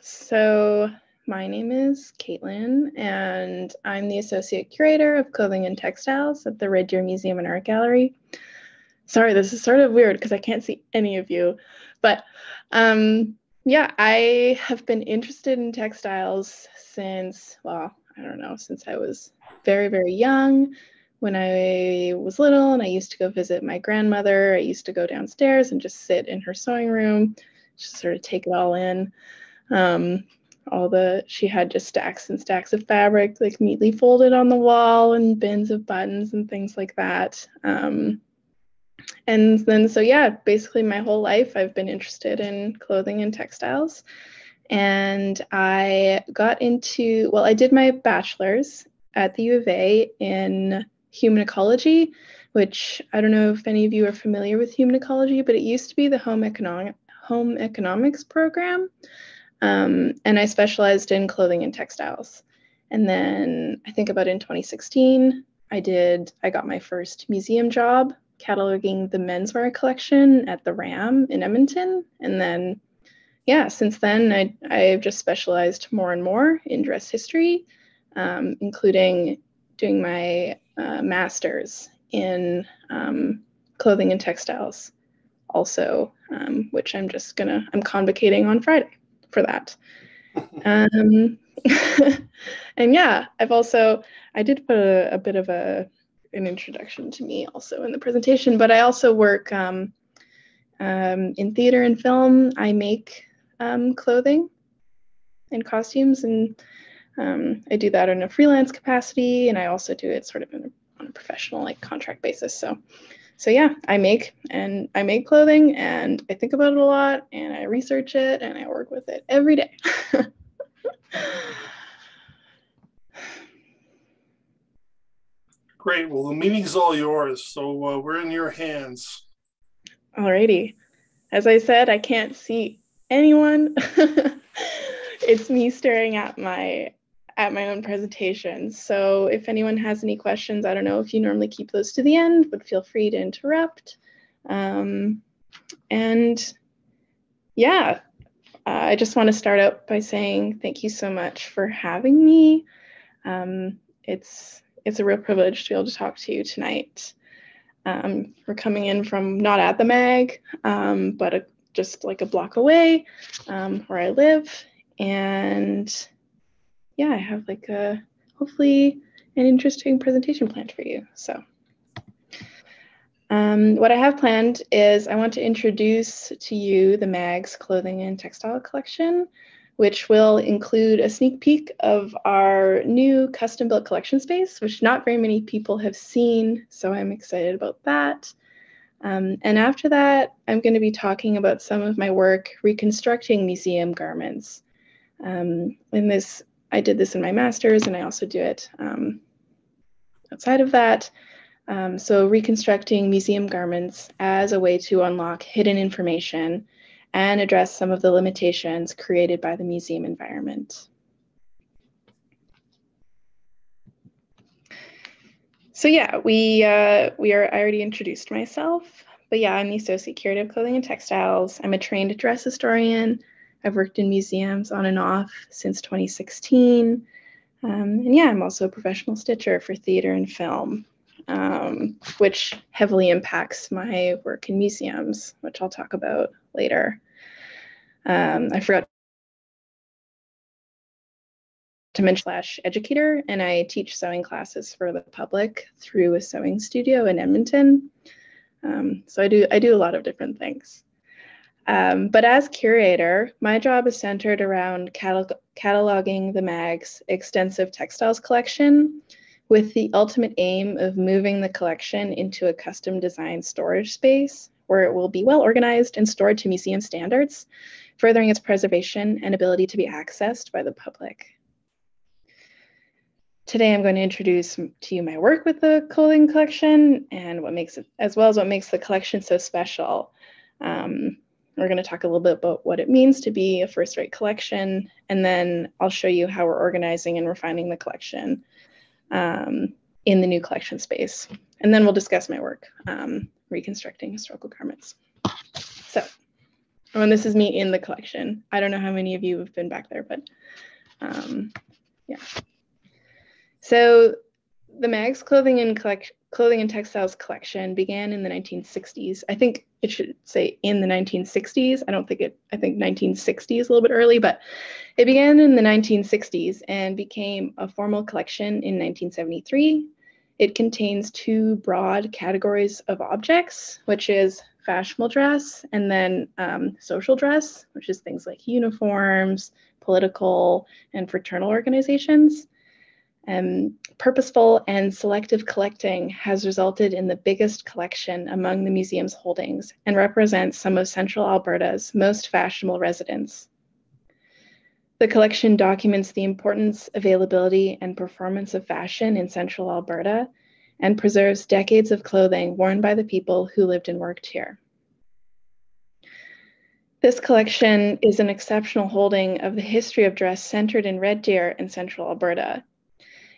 So my name is Katelin, and I'm the Associate Curator of Clothing and Textiles at the Red Deer Museum and Art Gallery. Sorry, this is sort of weird because I can't see any of you, but yeah, I have been interested in textiles since, well, I don't know, since I was very, very young. When I was little and I used to go visit my grandmother, I used to go downstairs and just sit in her sewing room, just sort of take it all in. She had just stacks and stacks of fabric, like neatly folded on the wall, and bins of buttons and things like that. And then, so yeah, basically my whole life I've been interested in clothing and textiles. And I I did my bachelor's at the U of A in human ecology, which I don't know if any of you are familiar with human ecology, but it used to be the home economics program. And I specialized in clothing and textiles. And then I think about in 2016, I got my first museum job cataloging the menswear collection at the RAM in Edmonton. And then, yeah, since then, I've just specialized more and more in dress history, including doing my master's in clothing and textiles also, which I'm convocating on Friday for that. And yeah, I did put a bit of an introduction to me also in the presentation, but I also work in theater and film. I make clothing and costumes, and I do that in a freelance capacity, and I also do it sort of on a professional, like, contract basis. So yeah, I make clothing, and I think about it a lot, and I research it, and I work with it every day. Great. Well, the meeting's all yours, so we're in your hands. Alrighty. As I said, I can't see anyone. It's me staring at my own presentation. So if anyone has any questions, I don't know if you normally keep those to the end, but feel free to interrupt. And yeah, I just want to start out by saying thank you so much for having me. It's a real privilege to be able to talk to you tonight. We're coming in from not at the mag, but just like a block away, where I live. And yeah, I have hopefully an interesting presentation planned for you. So what I have planned is I want to introduce to you the mag's clothing and textile collection, which will include a sneak peek of our new custom-built collection space, which not very many people have seen, so I'm excited about that. And after that, I'm going to be talking about some of my work reconstructing museum garments. I did this in my master's, and I also do it outside of that. So reconstructing museum garments as a way to unlock hidden information and address some of the limitations created by the museum environment. So yeah, I already introduced myself, but yeah, I'm the Associate Curator of Clothing and Textiles. I'm a trained dress historian. I've worked in museums on and off since 2016. And yeah, I'm also a professional stitcher for theater and film, which heavily impacts my work in museums, which I'll talk about later. I forgot to mention /educator, and I teach sewing classes for the public through a sewing studio in Edmonton. So I do a lot of different things. But as curator, my job is centered around cataloging the mag's extensive textiles collection, with the ultimate aim of moving the collection into a custom designed storage space where it will be well organized and stored to museum standards, furthering its preservation and ability to be accessed by the public. Today, I'm going to introduce to you my work with the clothing collection and as well as what makes the collection so special. We're going to talk a little bit about what it means to be a first-rate collection, and then I'll show you how we're organizing and refining the collection in the new collection space. And then we'll discuss my work reconstructing historical garments. So Oh, and this is me in the collection. I don't know how many of you have been back there, but yeah. So the MAG's Clothing and Textiles collection began in the 1960s. I think it should say in the 1960s. I think 1960 is a little bit early, but it began in the 1960s and became a formal collection in 1973. It contains two broad categories of objects, which is fashionable dress and then social dress, which is things like uniforms, political, and fraternal organizations. Purposeful and selective collecting has resulted in the biggest collection among the museum's holdings and represents some of Central Alberta's most fashionable residents. The collection documents the importance, availability, and performance of fashion in Central Alberta and preserves decades of clothing worn by the people who lived and worked here. This collection is an exceptional holding of the history of dress centered in Red Deer and Central Alberta.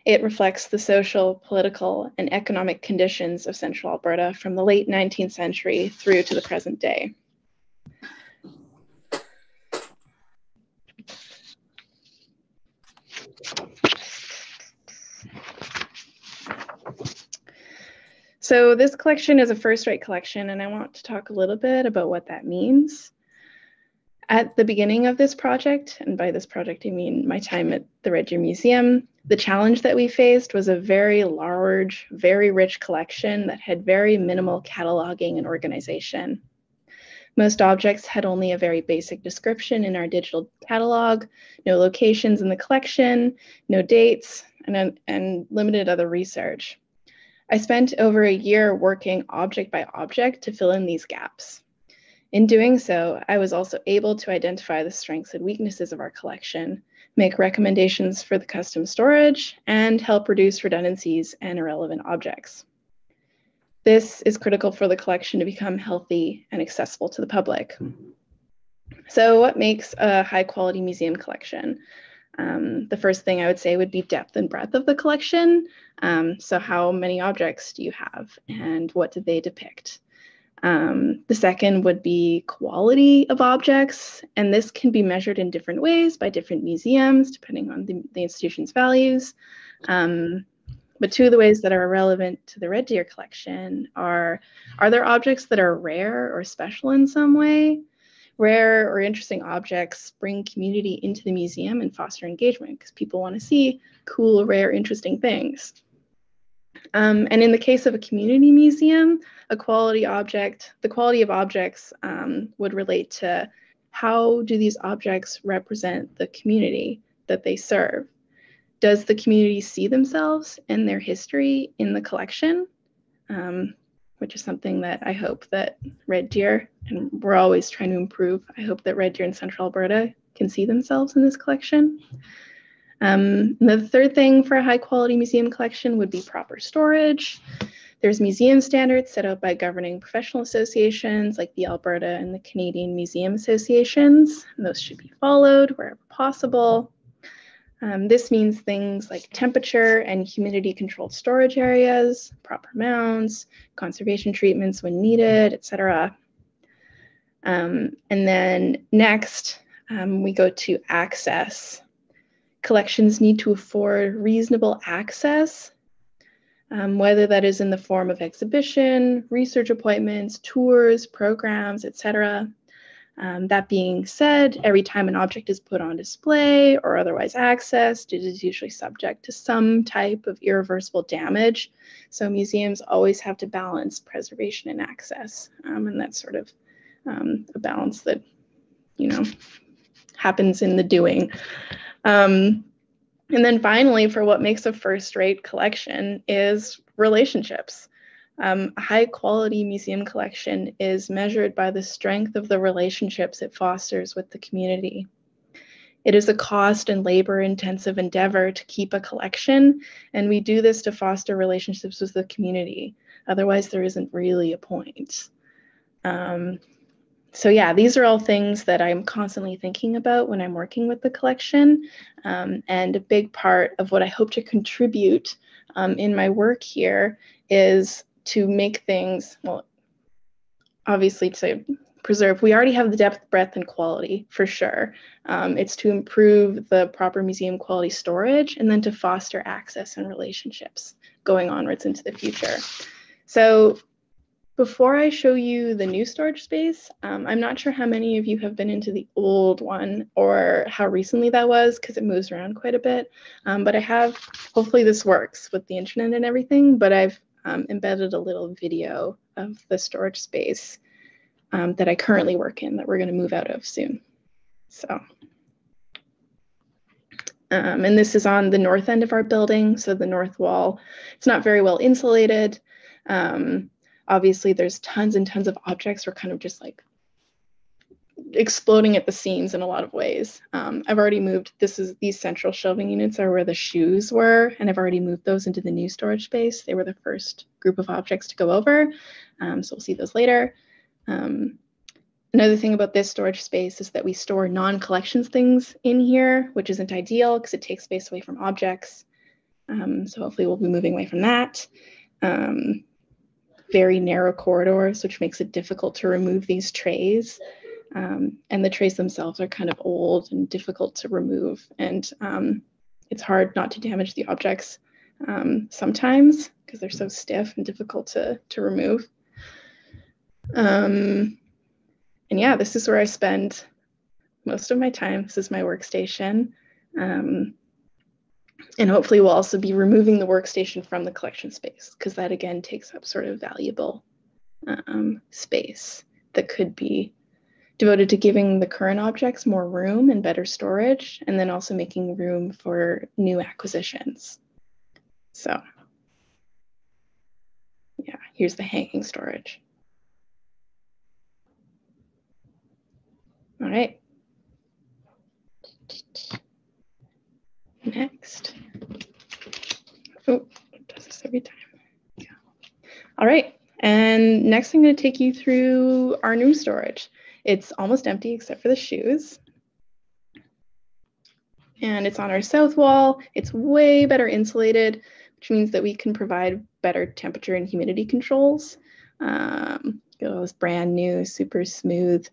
It reflects the social, political, and economic conditions of Central Alberta from the late 19th century through to the present day. So this collection is a first-rate collection, and I want to talk a little bit about what that means. At the beginning of this project, and by this project I mean my time at the Red Deer Museum, the challenge that we faced was a very large, very rich collection that had very minimal cataloging and organization. Most objects had only a very basic description in our digital catalog, no locations in the collection, no dates, and limited other research. I spent over a year working object by object to fill in these gaps. In doing so, I was also able to identify the strengths and weaknesses of our collection, make recommendations for the custom storage, and help reduce redundancies and irrelevant objects. This is critical for the collection to become healthy and accessible to the public. So what makes a high-quality museum collection? The first thing I would say would be depth and breadth of the collection. So how many objects do you have and what do they depict? The second would be quality of objects, and this can be measured in different ways by different museums, depending on the institution's values. But two of the ways that are relevant to the Red Deer collection are there objects that are rare or special in some way? Rare or interesting objects bring community into the museum and foster engagement because people want to see cool, rare, interesting things. And in the case of a community museum, the quality of objects would relate to how do these objects represent the community that they serve? Does the community see themselves and their history in the collection? Which is something that I hope that Red Deer, and we're always trying to improve, I hope that Red Deer and Central Alberta can see themselves in this collection. The third thing for a high quality museum collection would be proper storage. There's museum standards set out by governing professional associations like the Alberta and the Canadian Museum Associations, and those should be followed wherever possible. This means things like temperature and humidity controlled storage areas, proper mounts, conservation treatments when needed, etc. And then next, we go to access. Collections need to afford reasonable access, whether that is in the form of exhibition, research appointments, tours, programs, etc. That being said, every time an object is put on display or otherwise accessed, it is usually subject to some type of irreversible damage. So museums always have to balance preservation and access. And that's sort of a balance that, happens in the doing. And then finally, for what makes a first-rate collection is relationships. A high-quality museum collection is measured by the strength of the relationships it fosters with the community. It is a cost and labor-intensive endeavor to keep a collection, and we do this to foster relationships with the community. Otherwise, there isn't really a point. So yeah, these are all things that I'm constantly thinking about when I'm working with the collection. And a big part of what I hope to contribute in my work here is to make things, well, obviously to preserve. We already have the depth, breadth, and quality for sure. It's to improve the proper museum quality storage and then to foster access and relationships going onwards into the future. So before I show you the new storage space, I'm not sure how many of you have been into the old one or how recently that was, because it moves around quite a bit. But I have, hopefully this works with the internet and everything, but I've embedded a little video of the storage space that I currently work in that we're going to move out of soon. So, and this is on the north end of our building, so the north wall. It's not very well insulated. Obviously, there's tons and tons of objects. We're kind of just like exploding at the seams in a lot of ways. I've already moved, these central shelving units are where the shoes were, and I've already moved those into the new storage space. They were the first group of objects to go over, so we'll see those later. Another thing about this storage space is that we store non-collections things in here, which isn't ideal because it takes space away from objects. So hopefully we'll be moving away from that. Very narrow corridors, which makes it difficult to remove these trays. And the trays themselves are kind of old and difficult to remove. And it's hard not to damage the objects sometimes because they're so stiff and difficult to remove. And yeah, this is where I spend most of my time. This is my workstation. And hopefully we'll also be removing the workstation from the collection space because that again takes up sort of valuable space that could be devoted to giving the current objects more room and better storage, and then also making room for new acquisitions. So yeah, here's the hanging storage. All right. Next. Oh, it does this every time. Yeah. All right. And next I'm going to take you through our new storage. It's almost empty except for the shoes. And it's on our south wall. It's way better insulated, which means that we can provide better temperature and humidity controls. It was brand new, super smooth.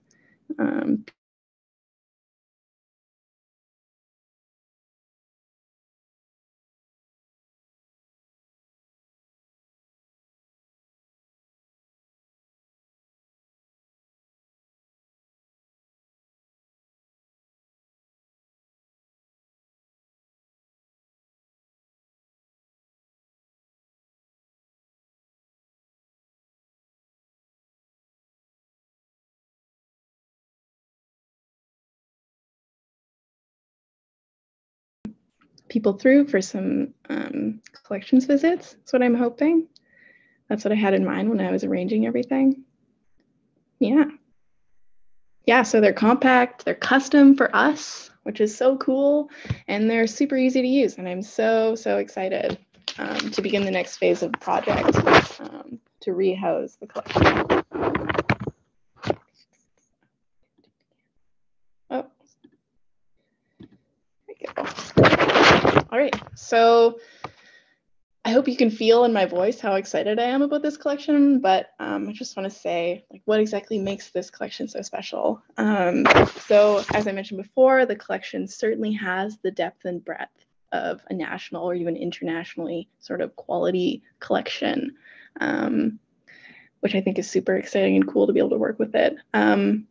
People through for some collections visits. That's what I'm hoping. That's what I had in mind when I was arranging everything. Yeah. Yeah, so they're compact, they're custom for us, which is so cool, and they're super easy to use. And I'm so excited to begin the next phase of the project to rehouse the collection. Oh, there we go. All right, so I hope you can feel in my voice how excited I am about this collection, but I just want to say, like, what exactly makes this collection so special? So as I mentioned before, the collection certainly has the depth and breadth of a national or even internationally sort of quality collection, which I think is super exciting and cool to be able to work with it.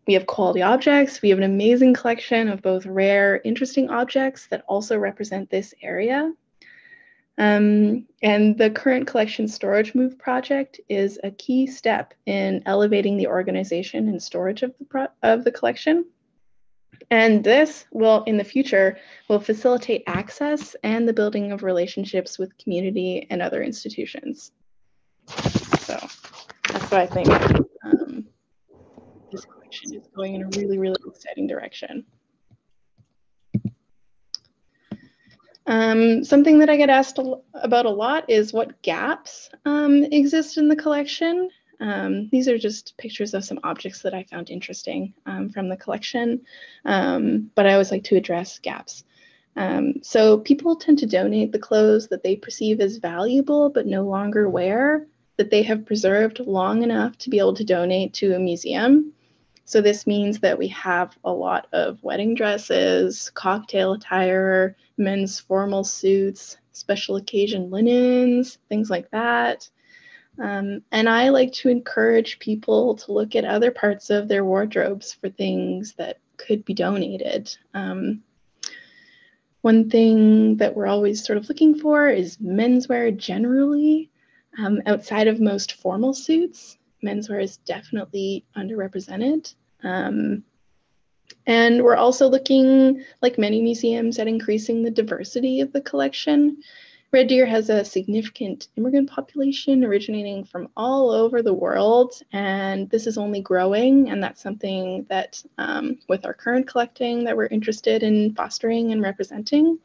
We have quality objects. We have an amazing collection of both rare, interesting objects that also represent this area. And the current collection storage move project is a key step in elevating the organization and storage of the collection. And this will, in the future, will facilitate access and the building of relationships with community and other institutions. So that's what I think this collection is going in a really, really exciting direction. Something that I get asked about a lot is what gaps exist in the collection. These are just pictures of some objects that I found interesting from the collection, but I always like to address gaps. So people tend to donate the clothes that they perceive as valuable but no longer wear, that they have preserved long enough to be able to donate to a museum. So this means that we have a lot of wedding dresses, cocktail attire, men's formal suits, special occasion linens, things like that. And I like to encourage people to look at other parts of their wardrobes for things that could be donated. One thing that we're always sort of looking for is menswear generally. Outside of most formal suits, menswear is definitely underrepresented. And we're also looking, like many museums, at increasing the diversity of the collection. Red Deer has a significant immigrant population originating from all over the world, and this is only growing, and that's something that, with our current collecting, that we're interested in fostering and representing.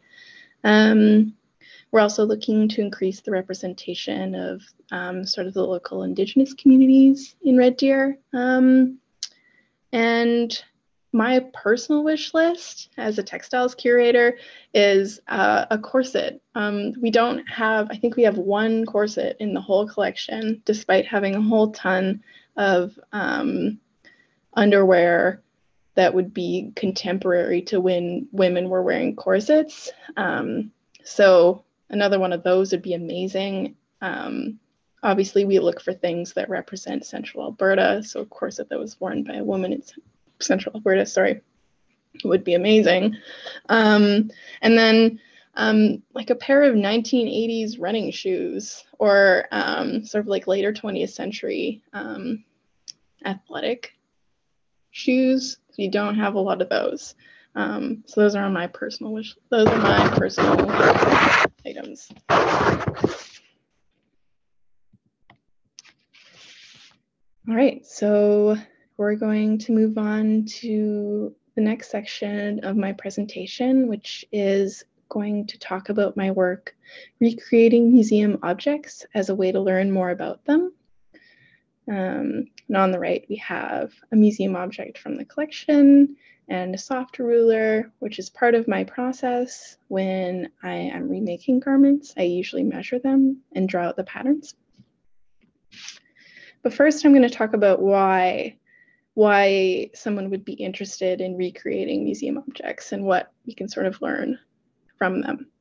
We're also looking to increase the representation of sort of the local Indigenous communities in Red Deer. And my personal wish list as a textiles curator is a corset. We don't have, I think we have one corset in the whole collection, despite having a whole ton of underwear that would be contemporary to when women were wearing corsets. So another one of those would be amazing. Obviously, we look for things that represent Central Alberta. So a corset that was worn by a woman in Central Alberta, sorry, would be amazing. And then like a pair of 1980s running shoes, or sort of like later 20th century athletic shoes. You don't have a lot of those. So those are my personal items. All right, so we're going to move on to the next section of my presentation, which is going to talk about my work recreating museum objects as a way to learn more about them. And on the right, we have a museum object from the collection and a soft ruler, which is part of my process when I am remaking garments. I usually measure them and draw out the patterns. But first, I'm going to talk about why someone would be interested in recreating museum objects and what we can sort of learn from them.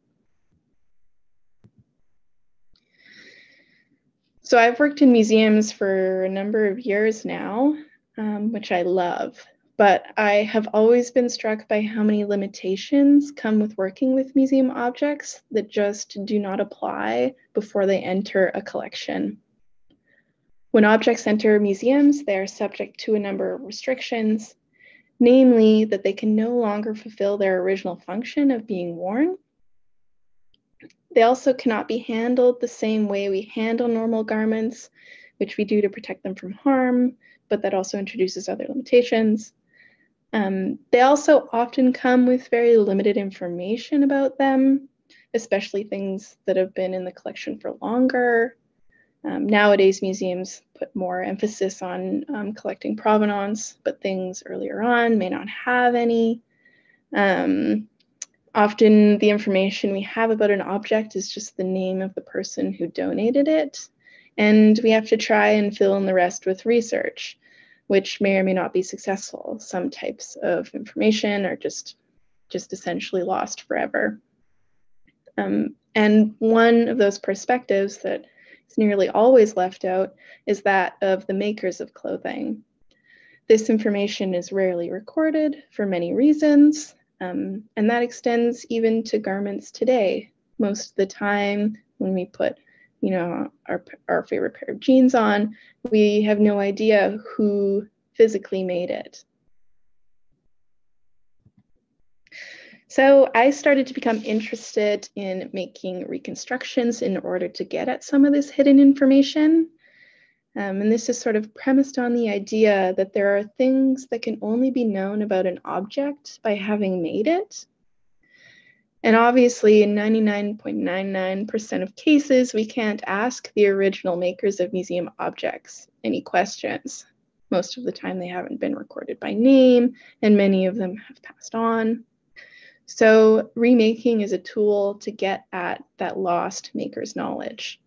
So I've worked in museums for a number of years now, which I love, but I have always been struck by how many limitations come with working with museum objects that just do not apply before they enter a collection. When objects enter museums, they are subject to a number of restrictions, namely that they can no longer fulfill their original function of being worn. They also cannot be handled the same way we handle normal garments, which we do to protect them from harm, but that also introduces other limitations. They also often come with very limited information about them, especially things that have been in the collection for longer. Nowadays, museums put more emphasis on collecting provenance, but things earlier on may not have any. Often the information we have about an object is just the name of the person who donated it, and we have to try and fill in the rest with research, which may or may not be successful. Some types of information are just essentially lost forever. And one of those perspectives that is nearly always left out is that of the makers of clothing. This information is rarely recorded for many reasons, and that extends even to garments today. Most of the time when we put, our favorite pair of jeans on, we have no idea who physically made it. So I started to become interested in making reconstructions in order to get at some of this hidden information. And this is sort of premised on the idea that there are things that can only be known about an object by having made it. And obviously, in 99.99% of cases, we can't ask the original makers of museum objects any questions. Most of the time, they haven't been recorded by name, and many of them have passed on. So remaking is a tool to get at that lost maker's knowledge.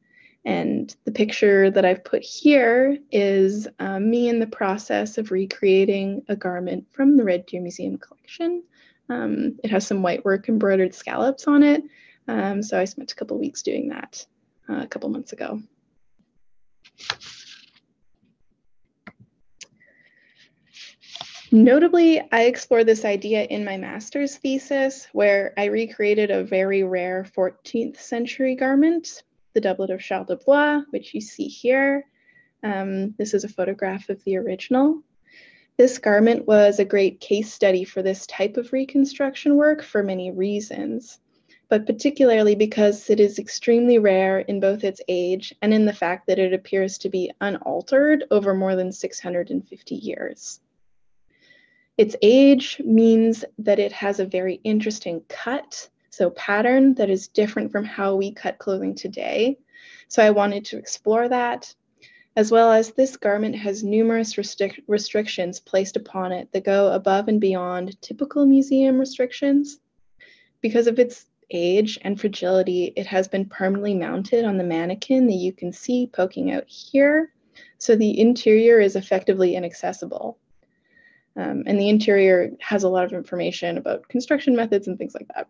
And the picture that I've put here is me in the process of recreating a garment from the Red Deer Museum collection. It has some white work embroidered scallops on it. So I spent a couple weeks doing that a couple months ago. Notably, I explored this idea in my master's thesis, where I recreated a very rare 14th century garment, the doublet of Charles de Blois, which you see here. This is a photograph of the original. This garment was a great case study for this type of reconstruction work for many reasons, but particularly because it is extremely rare in both its age and in the fact that it appears to be unaltered over more than 650 years. Its age means that it has a very interesting cut, so pattern that is different from how we cut clothing today. So I wanted to explore that, as well as this garment has numerous restrictions placed upon it that go above and beyond typical museum restrictions. Because of its age and fragility, it has been permanently mounted on the mannequin that you can see poking out here. So the interior is effectively inaccessible. And the interior has a lot of information about construction methods and things like that.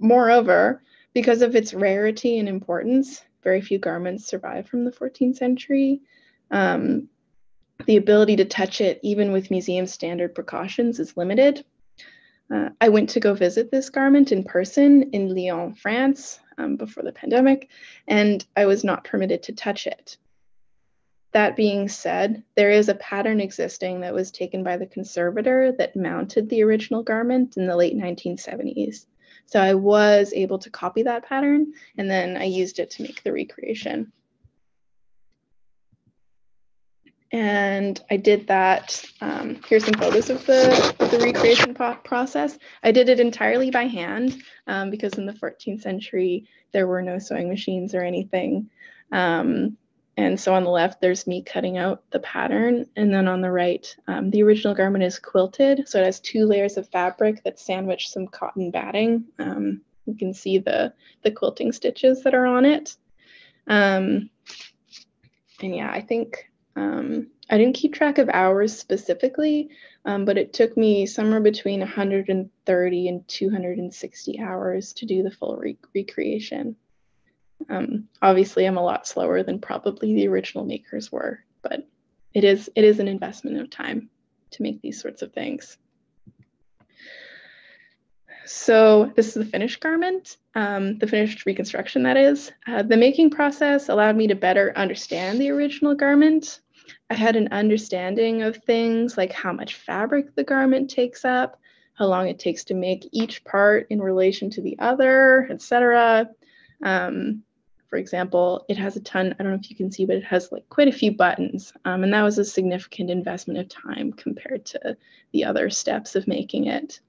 Moreover, because of its rarity and importance, very few garments survive from the 14th century. The ability to touch it, even with museum standard precautions, is limited. I went to go visit this garment in person in Lyon, France, before the pandemic, and I was not permitted to touch it. That being said, there is a pattern existing that was taken by the conservator that mounted the original garment in the late 1970s. So I was able to copy that pattern, and then I used it to make the recreation. And I did that. Here's some photos of the recreation process. I did it entirely by hand because in the 14th century, there were no sewing machines or anything. And so on the left, there's me cutting out the pattern. And then on the right, the original garment is quilted. So it has 2 layers of fabric that sandwich some cotton batting. You can see the quilting stitches that are on it. And yeah, I think I didn't keep track of hours specifically, but it took me somewhere between 130 and 260 hours to do the full recreation. Obviously, I'm a lot slower than probably the original makers were, but it is an investment of time to make these sorts of things. So this is the finished garment, the finished reconstruction, that is. The making process allowed me to better understand the original garment. I had an understanding of things like how much fabric the garment takes up, how long it takes to make each part in relation to the other, etc. For example, it has a ton, I don't know if you can see, but it has like quite a few buttons. And that was a significant investment of time compared to the other steps of making it,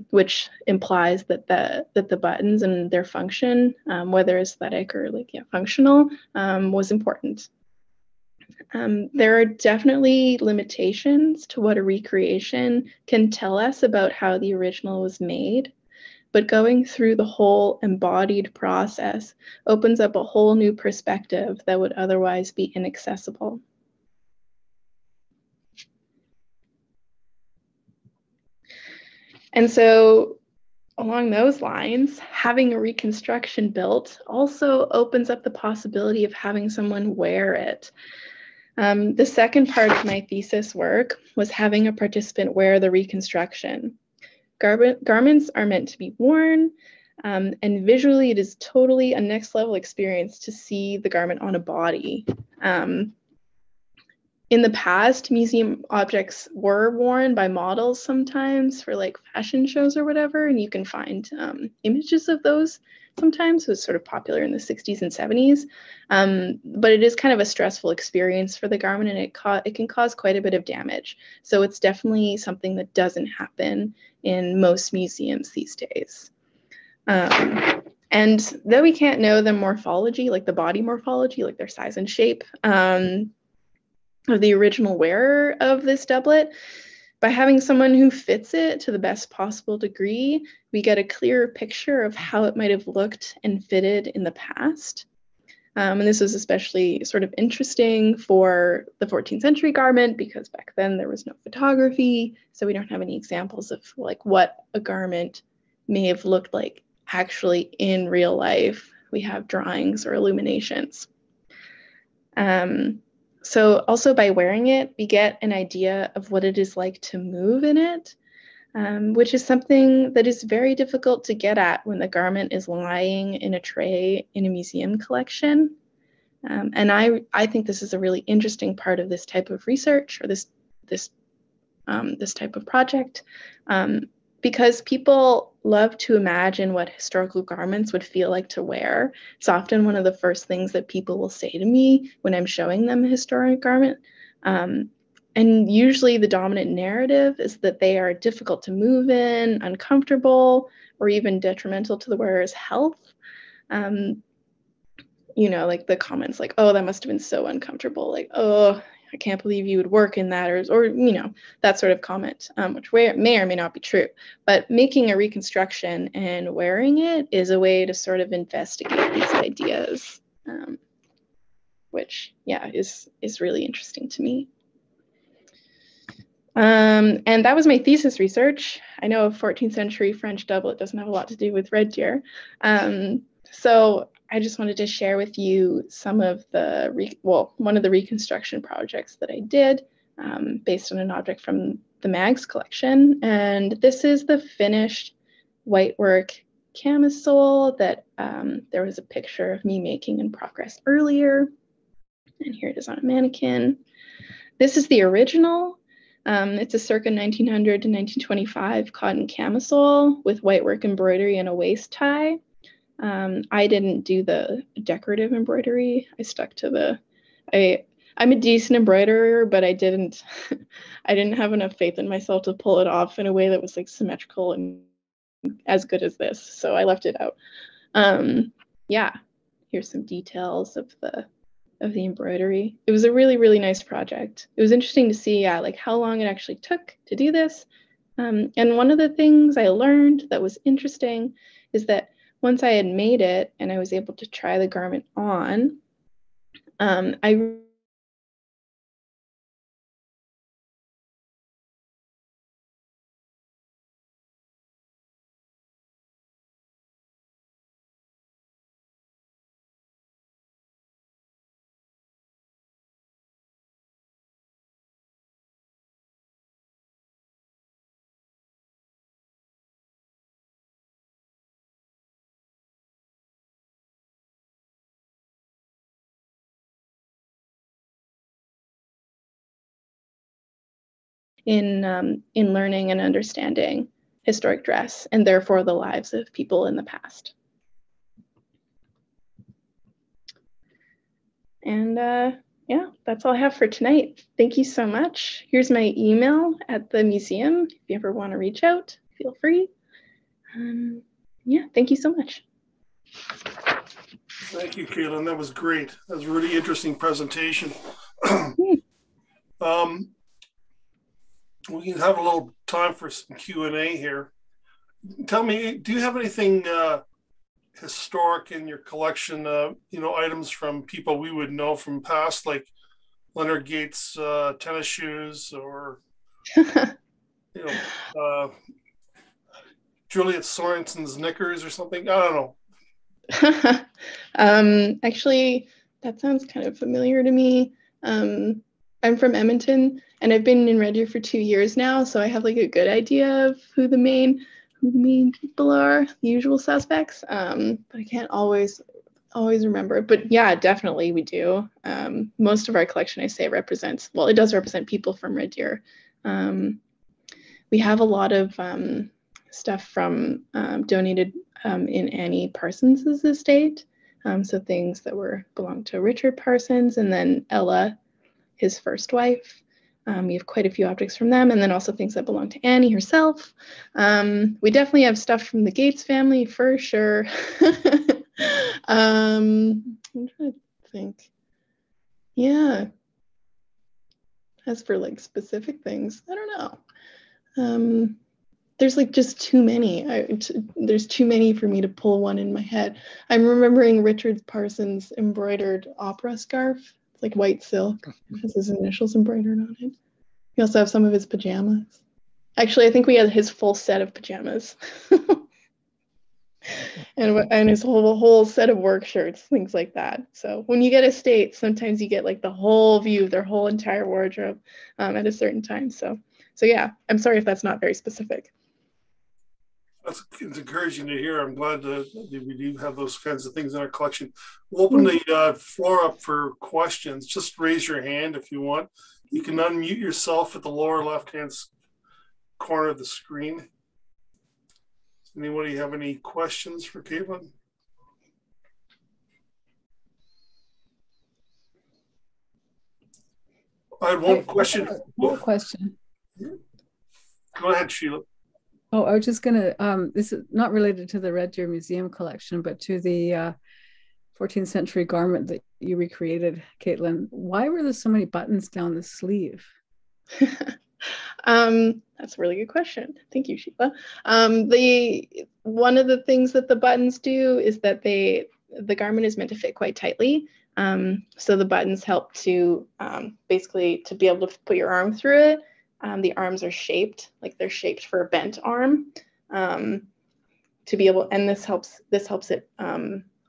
which implies that the buttons and their function, whether aesthetic or functional, was important. There are definitely limitations to what a recreation can tell us about how the original was made. But going through the whole embodied process opens up a whole new perspective that would otherwise be inaccessible. And so along those lines, having a reconstruction built also opens up the possibility of having someone wear it. The second part of my thesis work was having a participant wear the reconstruction. Garments are meant to be worn, and visually it is totally a next level experience to see the garment on a body. In the past, museum objects were worn by models sometimes for like fashion shows or whatever, and you can find images of those sometimes. It was sort of popular in the 60s and 70s, but it is kind of a stressful experience for the garment, and it can cause quite a bit of damage. So it's definitely something that doesn't happen in most museums these days. And though we can't know the morphology, like the body morphology, like their size and shape, of the original wearer of this doublet, by having someone who fits it to the best possible degree, we get a clearer picture of how it might have looked and fitted in the past. And this was especially sort of interesting for the 14th century garment because back then there was no photography. So we don't have any examples of like what a garment may have looked like actually in real life. We have drawings or illuminations. So also by wearing it, we get an idea of what it is like to move in it, which is something that is very difficult to get at when the garment is lying in a tray in a museum collection. And I think this is a really interesting part of this type of research or this type of project, because people love to imagine what historical garments would feel like to wear. It's often one of the first things that people will say to me when I'm showing them a historic garment. And usually the dominant narrative is that they are difficult to move in, uncomfortable, or even detrimental to the wearer's health. You know, like the comments like, oh, that must have been so uncomfortable. Like, oh, I can't believe you would work in that, or you know, that sort of comment, which may or may not be true. But making a reconstruction and wearing it is a way to sort of investigate these ideas, which, yeah, is really interesting to me. And that was my thesis research. I know a 14th century French doublet doesn't have a lot to do with red deer. So I just wanted to share with you some of the, one of the reconstruction projects that I did based on an object from the Mags collection. And this is the finished whitework camisole that there was a picture of me making in progress earlier. And here it is on a mannequin. This is the original. It's a circa 1900 to 1925 cotton camisole with whitework embroidery and a waist tie. I didn't do the decorative embroidery. I stuck to I'm a decent embroiderer, but I didn't have enough faith in myself to pull it off in a way that was like symmetrical and as good as this. So I left it out. Yeah, here's some details of the embroidery. It was a really, really nice project. It was interesting to see, like how long it actually took to do this. And one of the things I learned that was interesting is that once I had made it and I was able to try the garment on, I in learning and understanding historic dress and therefore the lives of people in the past. And yeah, that's all I have for tonight. Thank you so much. Here's my email at the museum. If you ever want to reach out, feel free. Yeah, thank you so much. Thank you, Katelin. That was great. That was a really interesting presentation. We can have a little time for some Q&A here. Tell me, do you have anything historic in your collection, items from people we would know from past, like Leonard Gates' tennis shoes or, Juliet Sorensen's knickers or something? I don't know. Actually, that sounds kind of familiar to me. I'm from Edmonton and I've been in Red Deer for 2 years now, so I have like a good idea of who the main people are, the usual suspects. But I can't always remember. But yeah, definitely we do. Most of our collection, I say, it does represent people from Red Deer. We have a lot of stuff from donated in Annie Parsons' estate. So things that belonged to Richard Parsons and then Ella, his first wife. We have quite a few objects from them, and then also things that belong to Annie herself. We definitely have stuff from the Gates family for sure. I'm trying to think. Yeah. As for like specific things, I don't know. there's like just too many. There's too many for me to pull one in my head. I'm remembering Richard Parsons' embroidered opera scarf. It's like white silk. It has his initials embroidered on it. We also have some of his pajamas. Actually, I think we had his full set of pajamas. and his whole set of work shirts, things like that. So when you get estates, sometimes you get like the whole view of their whole entire wardrobe at a certain time. So yeah, I'm sorry if that's not very specific. It's encouraging to hear. I'm glad that we do have those kinds of things in our collection. We'll open the floor up for questions. Just raise your hand if you want. You can unmute yourself at the lower left-hand corner of the screen. Does anybody have any questions for Katelin? I had one question. One question. Go ahead, Sheila. Oh, I was just gonna, this is not related to the Red Deer Museum collection, but to the 14th century garment that you recreated, Katelin. Why were there so many buttons down the sleeve? That's a really good question. Thank you, Sheila. One of the things that the buttons do is that the garment is meant to fit quite tightly. So the buttons help to basically to be able to put your arm through it. The arms are shaped, like they're shaped for a bent arm, to be able, and this helps it,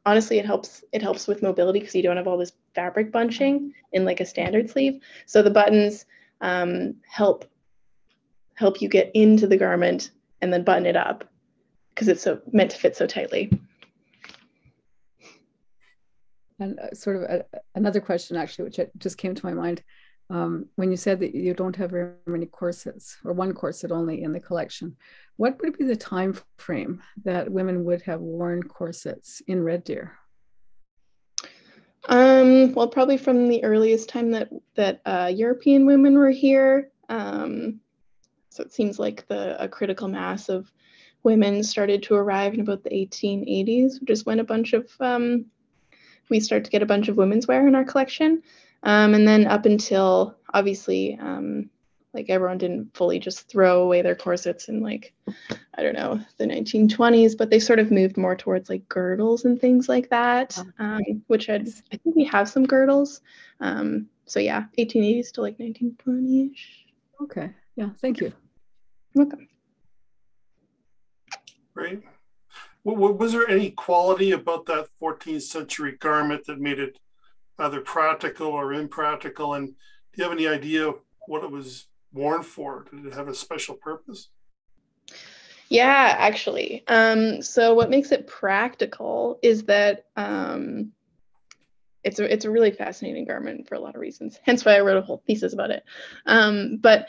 honestly, it helps with mobility because you don't have all this fabric bunching in like a standard sleeve. So the buttons help you get into the garment and then button it up because it's meant to fit so tightly. And sort of another question, actually, which just came to my mind. When you said that you don't have very many corsets, or one corset only in the collection, what would be the time frame that women would have worn corsets in Red Deer? Well, probably from the earliest time that European women were here. So it seems like a critical mass of women started to arrive in about the 1880s, which is when we start to get a bunch of women's wear in our collection. And then up until, obviously, like everyone didn't fully just throw away their corsets in like, I don't know, the 1920s, but they sort of moved more towards like girdles and things like that, which I think we have some girdles. So yeah, 1880s to like 1920-ish. Okay, yeah, thank you. Welcome. Great. Was there any quality about that 14th century garment that made it either practical or impractical? And do you have any idea what it was worn for? Did it have a special purpose? Yeah, actually. So what makes it practical is that it's a really fascinating garment for a lot of reasons. Hence why I wrote a whole thesis about it. But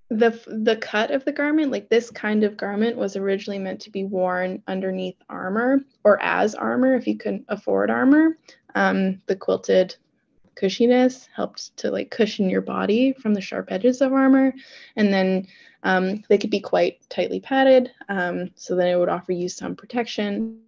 the cut of the garment, like this kind of garment, was originally meant to be worn underneath armor or as armor if you couldn't afford armor. The quilted cushiness helped to like cushion your body from the sharp edges of armor, and then they could be quite tightly padded, so then it would offer you some protection.